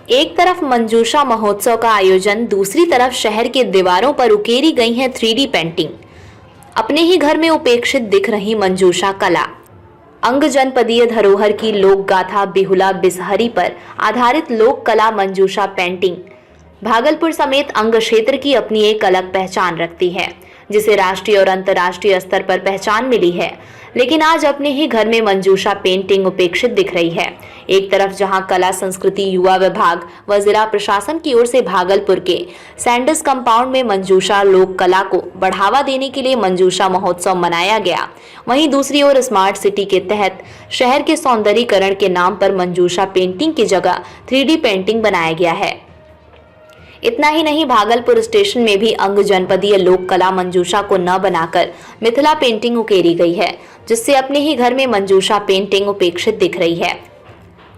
एक तरफ मंजूषा महोत्सव का आयोजन, दूसरी तरफ शहर के दीवारों पर उकेरी गई है 3D पेंटिंग। अपने ही घर में उपेक्षित दिख रही मंजूषा कला। अंग जनपदीय धरोहर की लोक गाथा बिहुला बिसहरी पर आधारित लोक कला मंजूषा पेंटिंग भागलपुर समेत अंग क्षेत्र की अपनी एक अलग पहचान रखती है, जिसे राष्ट्रीय और अंतर्राष्ट्रीय स्तर पर पहचान मिली है। लेकिन आज अपने ही घर में मंजूषा पेंटिंग उपेक्षित दिख रही है। एक तरफ जहां कला संस्कृति युवा विभाग व जिला प्रशासन की ओर से भागलपुर के सैंडस कंपाउंड में मंजूषा लोक कला को बढ़ावा देने के लिए मंजूषा महोत्सव मनाया गया, वहीं दूसरी ओर स्मार्ट सिटी के तहत शहर के सौंदर्यीकरण के नाम पर मंजूषा पेंटिंग की जगह 3D पेंटिंग बनाया गया है। इतना ही नहीं, भागलपुर स्टेशन में भी अंग जनपदीय लोक कला मंजूषा को न बनाकर मिथिला पेंटिंग उकेरी गई है, जिससे अपने ही घर में मंजूषा पेंटिंग उपेक्षित दिख रही है।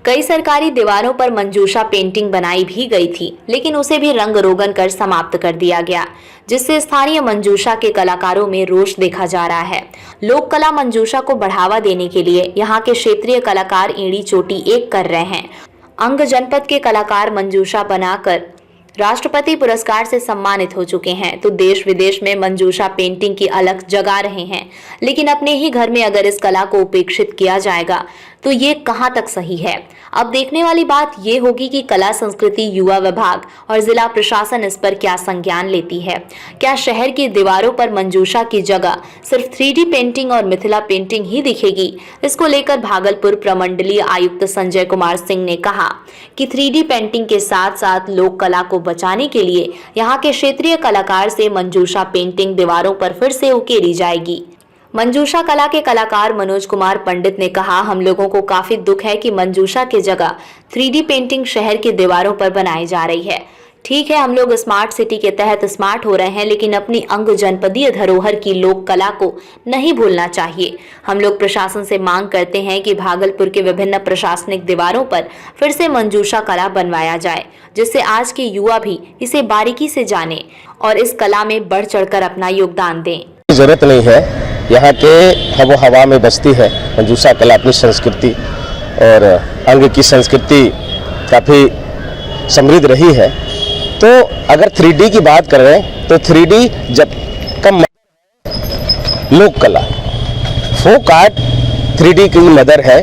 कई सरकारी दीवारों पर मंजूषा पेंटिंग बनाई भी गई थी, लेकिन उसे भी रंग रोगन कर समाप्त कर दिया गया, जिससे स्थानीय मंजूषा के कलाकारों में रोष देखा जा रहा है। लोक कला मंजूषा को बढ़ावा देने के लिए यहाँ के क्षेत्रीय कलाकार एड़ी चोटी एक कर रहे हैं। अंग जनपद के कलाकार मंजूषा बनाकर राष्ट्रपति पुरस्कार से सम्मानित हो चुके हैं, तो देश विदेश में मंजूषा पेंटिंग की अलख जगा रहे हैं। लेकिन अपने ही घर में अगर इस कला को उपेक्षित किया जाएगा तो ये कहां तक सही है। अब देखने वाली बात ये होगी कि कला संस्कृति युवा विभाग और जिला प्रशासन इस पर क्या संज्ञान लेती है। क्या शहर की दीवारों पर मंजूषा की जगह सिर्फ 3D पेंटिंग और मिथिला पेंटिंग ही दिखेगी? इसको लेकर भागलपुर प्रमंडलीय आयुक्त संजय कुमार सिंह ने कहा कि 3D पेंटिंग के साथ साथ लोक कला को बचाने के लिए यहाँ के क्षेत्रीय कलाकार से मंजूषा पेंटिंग दीवारों पर फिर से उकेरी जाएगी। मंजूषा कला के कलाकार मनोज कुमार पंडित ने कहा, हम लोगों को काफी दुख है कि मंजूषा की जगह 3D पेंटिंग शहर की दीवारों पर बनाई जा रही है। ठीक है, हम लोग स्मार्ट सिटी के तहत स्मार्ट हो रहे हैं, लेकिन अपनी अंग जनपदीय धरोहर की लोक कला को नहीं भूलना चाहिए। हम लोग प्रशासन से मांग करते हैं कि भागलपुर के विभिन्न प्रशासनिक दीवारों पर फिर से मंजूषा कला बनवाया जाए, जिससे आज के युवा भी इसे बारीकी से जाने और इस कला में बढ़ चढ़कर अपना योगदान दें। जरूरत नहीं है, यहाँ के हवा हवा में बसती है मंजूषा कला। अपनी संस्कृति और अंग की संस्कृति काफ़ी समृद्ध रही है। तो अगर 3D की बात कर रहे हैं तो 3D जब कम लोक कला फोक आर्ट 3D की मदर है,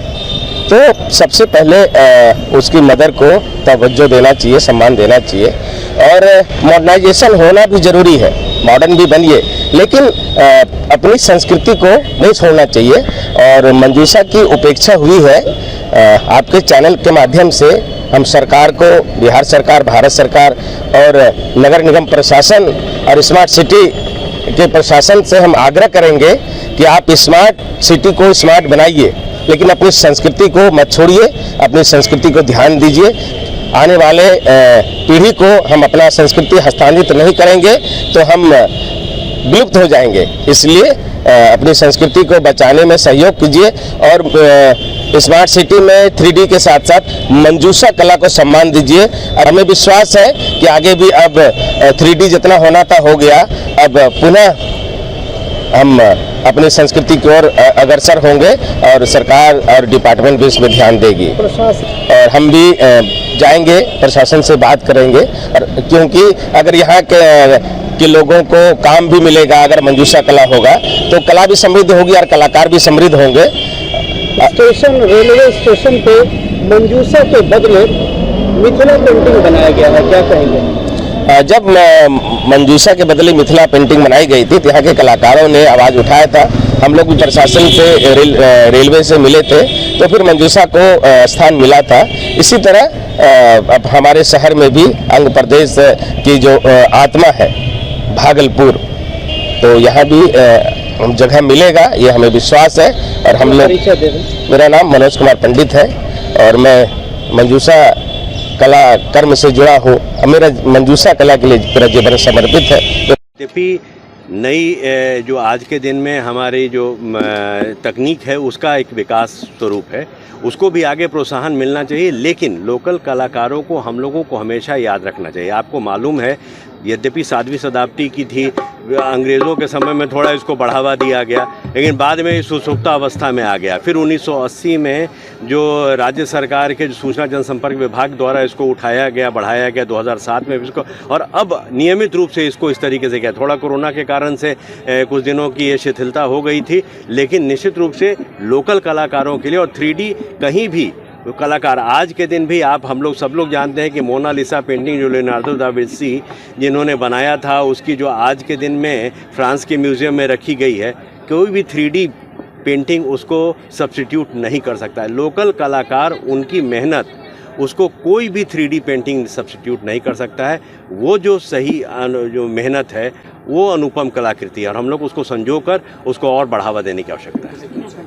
तो सबसे पहले उसकी मदर को तवज्जो देना चाहिए, सम्मान देना चाहिए। और मॉडर्नाइजेशन होना भी ज़रूरी है, मॉडर्न भी बनिए, लेकिन अपनी संस्कृति को नहीं छोड़ना चाहिए। और मंजूषा की उपेक्षा हुई है। आपके चैनल के माध्यम से हम सरकार को, बिहार सरकार, भारत सरकार और नगर निगम प्रशासन और स्मार्ट सिटी के प्रशासन से हम आग्रह करेंगे कि आप स्मार्ट सिटी को स्मार्ट बनाइए, लेकिन अपनी संस्कृति को मत छोड़िए, अपनी संस्कृति को ध्यान दीजिए। आने वाले पीढ़ी को हम अपना संस्कृति हस्तांतरित नहीं करेंगे तो हम विलुप्त हो जाएंगे। इसलिए अपनी संस्कृति को बचाने में सहयोग कीजिए और स्मार्ट सिटी में 3D के साथ साथ मंजूषा कला को सम्मान दीजिए। और हमें विश्वास है कि आगे भी अब 3D जितना होना था हो गया, अब पुनः हम अपनी संस्कृति की ओर अग्रसर होंगे और सरकार और डिपार्टमेंट भी इसमें ध्यान देगी। और हम भी जाएंगे, प्रशासन से बात करेंगे, और क्योंकि अगर यहाँ के लोगों को काम भी मिलेगा, अगर मंजूषा कला होगा तो कला भी समृद्ध होगी और कलाकार भी समृद्ध होंगे। रेलवे स्टेशन पे मंजूषा के बदले मिथिला पेंटिंग बनाया गया है, क्या कहेंगे? जब मंजूषा के बदले मिथिला पेंटिंग बनाई गई थी तो यहाँ के कलाकारों ने आवाज़ उठाया था। हम लोग भी प्रशासन से रेलवे से मिले थे, तो फिर मंजूषा को स्थान मिला था। इसी तरह अब हमारे शहर में भी अंग प्रदेश की जो आत्मा है भागलपुर, तो यहाँ भी जगह मिलेगा, ये हमें विश्वास है। और हम लोग, मेरा नाम मनोज कुमार पंडित है और मैं मंजूषा कला कर्म से जुड़ा हूँ। मेरा मंजूषा कला के लिए पूरा जीवन समर्पित है। यद्यपि नई जो आज के दिन में हमारी जो तकनीक है उसका एक विकास स्वरूप है, उसको भी आगे प्रोत्साहन मिलना चाहिए, लेकिन लोकल कलाकारों को हम लोगं को हमेशा याद रखना चाहिए। आपको मालूम है यद्यपि 7वीं शताब्दी की थी, अंग्रेज़ों के समय में थोड़ा इसको बढ़ावा दिया गया, लेकिन बाद में सुसुप्त अवस्था में आ गया। फिर 1980 में जो राज्य सरकार के सूचना जनसंपर्क विभाग द्वारा इसको उठाया गया, बढ़ाया गया 2007 में इसको, और अब नियमित रूप से इसको इस तरीके से किया। थोड़ा कोरोना के कारण से कुछ दिनों की ये शिथिलता हो गई थी, लेकिन निश्चित रूप से लोकल कलाकारों के लिए, और 3D कहीं भी कलाकार आज के दिन भी हम लोग सब लोग जानते हैं कि मोनालिसा पेंटिंग जो लियोनार्डो दा विंची जिन्होंने बनाया था, उसकी जो आज के दिन में फ्रांस के म्यूज़ियम में रखी गई है, कोई भी 3D पेंटिंग उसको सब्स्टिट्यूट नहीं कर सकता है। लोकल कलाकार, उनकी मेहनत, उसको कोई भी 3D पेंटिंग सब्स्टिट्यूट नहीं कर सकता है। वो जो सही जो मेहनत है वो अनुपम कलाकृति है, और हम लोग उसको संजो कर उसको और बढ़ावा देने की आवश्यकता है।